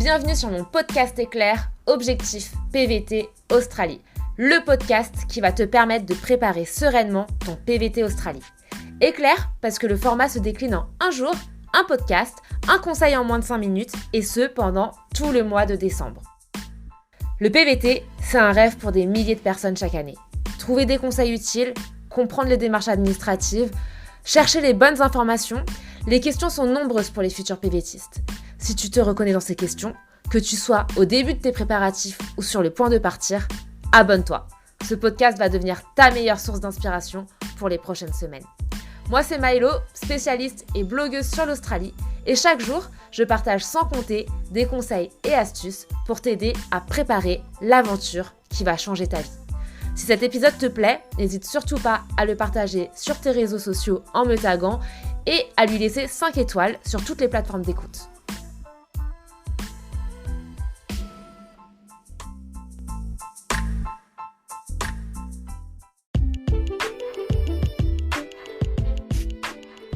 Bienvenue sur mon podcast éclair Objectif PVT Australie, le podcast qui va te permettre de préparer sereinement ton PVT Australie. Éclair parce que le format se décline en un jour, un podcast, un conseil en moins de 5 minutes et ce pendant tout le mois de décembre. Le PVT, c'est un rêve pour des milliers de personnes chaque année. Trouver des conseils utiles, comprendre les démarches administratives, chercher les bonnes informations, les questions sont nombreuses pour les futurs PVTistes. Si tu te reconnais dans ces questions, que tu sois au début de tes préparatifs ou sur le point de partir, abonne-toi. Ce podcast va devenir ta meilleure source d'inspiration pour les prochaines semaines. Moi, c'est Maëlo, spécialiste et blogueuse sur l'Australie. Et chaque jour, je partage sans compter des conseils et astuces pour t'aider à préparer l'aventure qui va changer ta vie. Si cet épisode te plaît, n'hésite surtout pas à le partager sur tes réseaux sociaux en me taguant et à lui laisser 5 étoiles sur toutes les plateformes d'écoute.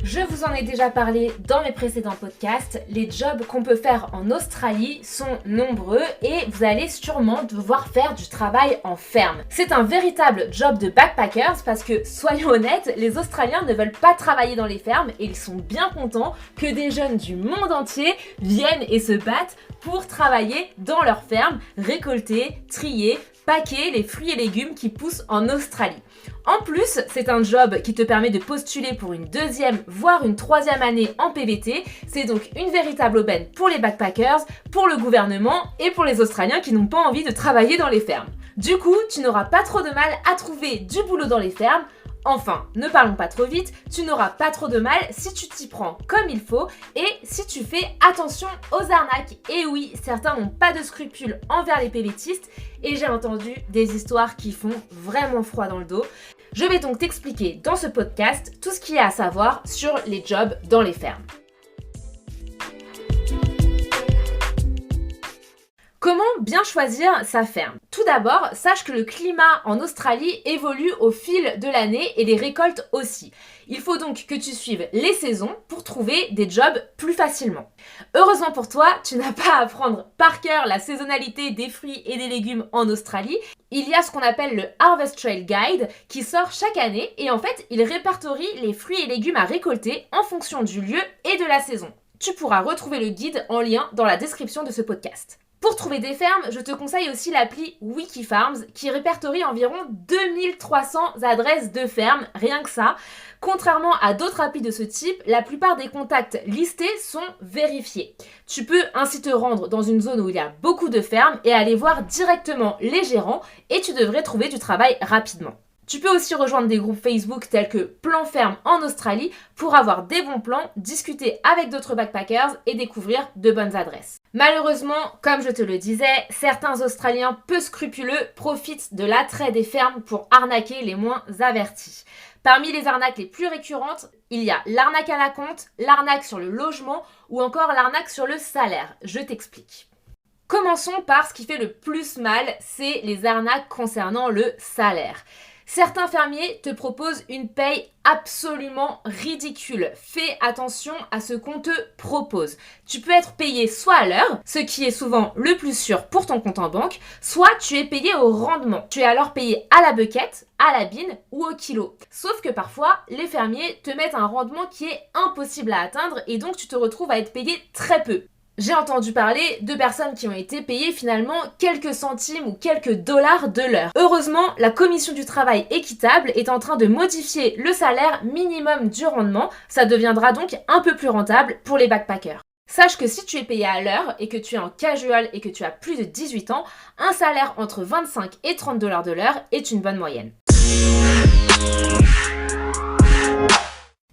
Je vous en ai déjà parlé dans mes précédents podcasts, les jobs qu'on peut faire en Australie sont nombreux et vous allez sûrement devoir faire du travail en ferme. C'est un véritable job de backpackers parce que, soyons honnêtes, les Australiens ne veulent pas travailler dans les fermes et ils sont bien contents que des jeunes du monde entier viennent et se battent pour travailler dans leurs fermes, récolter, trier, paquer les fruits et légumes qui poussent en Australie. En plus, c'est un job qui te permet de postuler pour une deuxième, voire une troisième année en PVT. C'est donc une véritable aubaine pour les backpackers, pour le gouvernement et pour les Australiens qui n'ont pas envie de travailler dans les fermes. Du coup, tu n'auras pas trop de mal à trouver du boulot dans les fermes. Enfin, ne parlons pas trop vite, tu n'auras pas trop de mal si tu t'y prends comme il faut et si tu fais attention aux arnaques. Et oui, certains n'ont pas de scrupules envers les PVTistes et j'ai entendu des histoires qui font vraiment froid dans le dos. Je vais donc t'expliquer dans ce podcast tout ce qu'il y a à savoir sur les jobs dans les fermes. Comment bien choisir sa ferme ? Tout d'abord, sache que le climat en Australie évolue au fil de l'année et les récoltes aussi. Il faut donc que tu suives les saisons pour trouver des jobs plus facilement. Heureusement pour toi, tu n'as pas à apprendre par cœur la saisonnalité des fruits et des légumes en Australie. Il y a ce qu'on appelle le Harvest Trail Guide qui sort chaque année et en fait, il répertorie les fruits et légumes à récolter en fonction du lieu et de la saison. Tu pourras retrouver le guide en lien dans la description de ce podcast. Pour trouver des fermes, je te conseille aussi l'appli Wikifarms qui répertorie environ 2300 adresses de fermes, rien que ça. Contrairement à d'autres applis de ce type, la plupart des contacts listés sont vérifiés. Tu peux ainsi te rendre dans une zone où il y a beaucoup de fermes et aller voir directement les gérants et tu devrais trouver du travail rapidement. Tu peux aussi rejoindre des groupes Facebook tels que Plan Ferme en Australie pour avoir des bons plans, discuter avec d'autres backpackers et découvrir de bonnes adresses. Malheureusement, comme je te le disais, certains Australiens peu scrupuleux profitent de l'attrait des fermes pour arnaquer les moins avertis. Parmi les arnaques les plus récurrentes, il y a l'arnaque à la compte, l'arnaque sur le logement ou encore l'arnaque sur le salaire. Je t'explique. Commençons par ce qui fait le plus mal, c'est les arnaques concernant le salaire. Certains fermiers te proposent une paye absolument ridicule. Fais attention à ce qu'on te propose. Tu peux être payé soit à l'heure, ce qui est souvent le plus sûr pour ton compte en banque, soit tu es payé au rendement. Tu es alors payé à la bucket, à la bine ou au kilo. Sauf que parfois, les fermiers te mettent un rendement qui est impossible à atteindre et donc tu te retrouves à être payé très peu. J'ai entendu parler de personnes qui ont été payées finalement quelques centimes ou quelques dollars de l'heure. Heureusement, la commission du travail équitable est en train de modifier le salaire minimum du rendement. Ça deviendra donc un peu plus rentable pour les backpackers. Sache que si tu es payé à l'heure et que tu es en casual et que tu as plus de 18 ans, un salaire entre 25 et 30 dollars de l'heure est une bonne moyenne.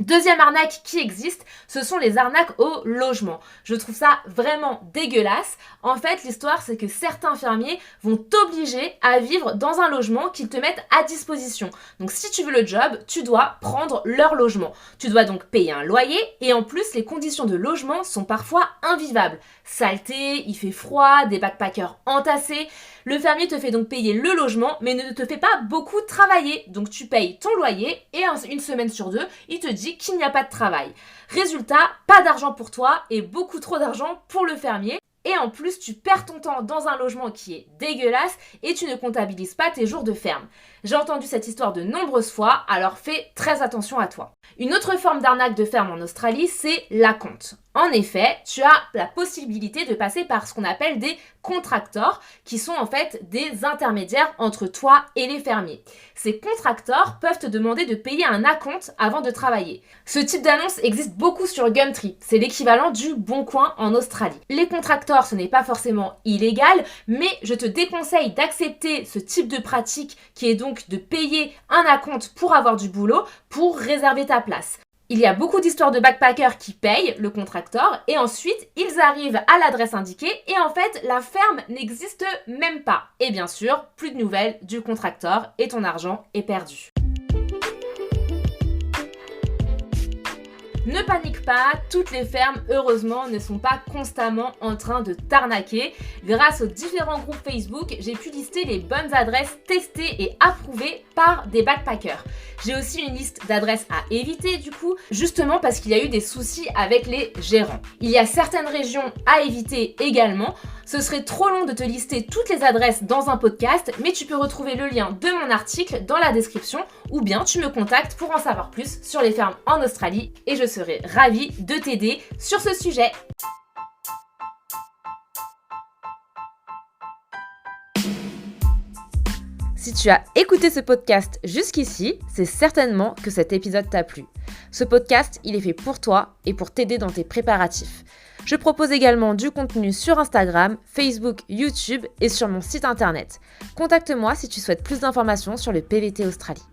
Deuxième arnaque qui existe, ce sont les arnaques au logement. Je trouve ça vraiment dégueulasse. En fait, l'histoire, c'est que certains fermiers vont t'obliger à vivre dans un logement qu'ils te mettent à disposition. Donc, si tu veux le job, tu dois prendre leur logement. Tu dois donc payer un loyer et en plus, les conditions de logement sont parfois invivables. Saleté, il fait froid, des backpackers entassés. Le fermier te fait donc payer le logement, mais ne te fait pas beaucoup travailler. Donc tu payes ton loyer et une semaine sur deux, il te dit qu'il n'y a pas de travail. Résultat, pas d'argent pour toi et beaucoup trop d'argent pour le fermier. et en plus tu perds ton temps dans un logement qui est dégueulasse et tu ne comptabilises pas tes jours de ferme. J'ai entendu cette histoire de nombreuses fois, alors fais très attention à toi. Une autre forme d'arnaque de ferme en Australie, c'est l'acompte. En effet, tu as la possibilité de passer par ce qu'on appelle des contractors, qui sont en fait des intermédiaires entre toi et les fermiers. Ces contractors peuvent te demander de payer un acompte avant de travailler. Ce type d'annonce existe beaucoup sur Gumtree, c'est l'équivalent du Bon Coin en Australie. Les contractors, ce n'est pas forcément illégal, mais je te déconseille d'accepter ce type de pratique qui est donc de payer un acompte pour avoir du boulot, pour réserver ta place. Il y a beaucoup d'histoires de backpackers qui payent le contracteur et ensuite ils arrivent à l'adresse indiquée et en fait la ferme n'existe même pas. Et bien sûr, plus de nouvelles du contracteur et ton argent est perdu. Ne panique pas, toutes les fermes, heureusement, ne sont pas constamment en train de t'arnaquer. Grâce aux différents groupes Facebook, j'ai pu lister les bonnes adresses testées et approuvées par des backpackers. J'ai aussi une liste d'adresses à éviter du coup, justement parce qu'il y a eu des soucis avec les gérants. Il y a certaines régions à éviter également. Ce serait trop long de te lister toutes les adresses dans un podcast, mais tu peux retrouver le lien de mon article dans la description ou bien tu me contactes pour en savoir plus sur les fermes en Australie et je serai ravie de t'aider sur ce sujet. Si tu as écouté ce podcast jusqu'ici, c'est certainement que cet épisode t'a plu. Ce podcast, il est fait pour toi et pour t'aider dans tes préparatifs. Je propose également du contenu sur Instagram, Facebook, YouTube et sur mon site internet. Contacte-moi si tu souhaites plus d'informations sur le PVT Australie.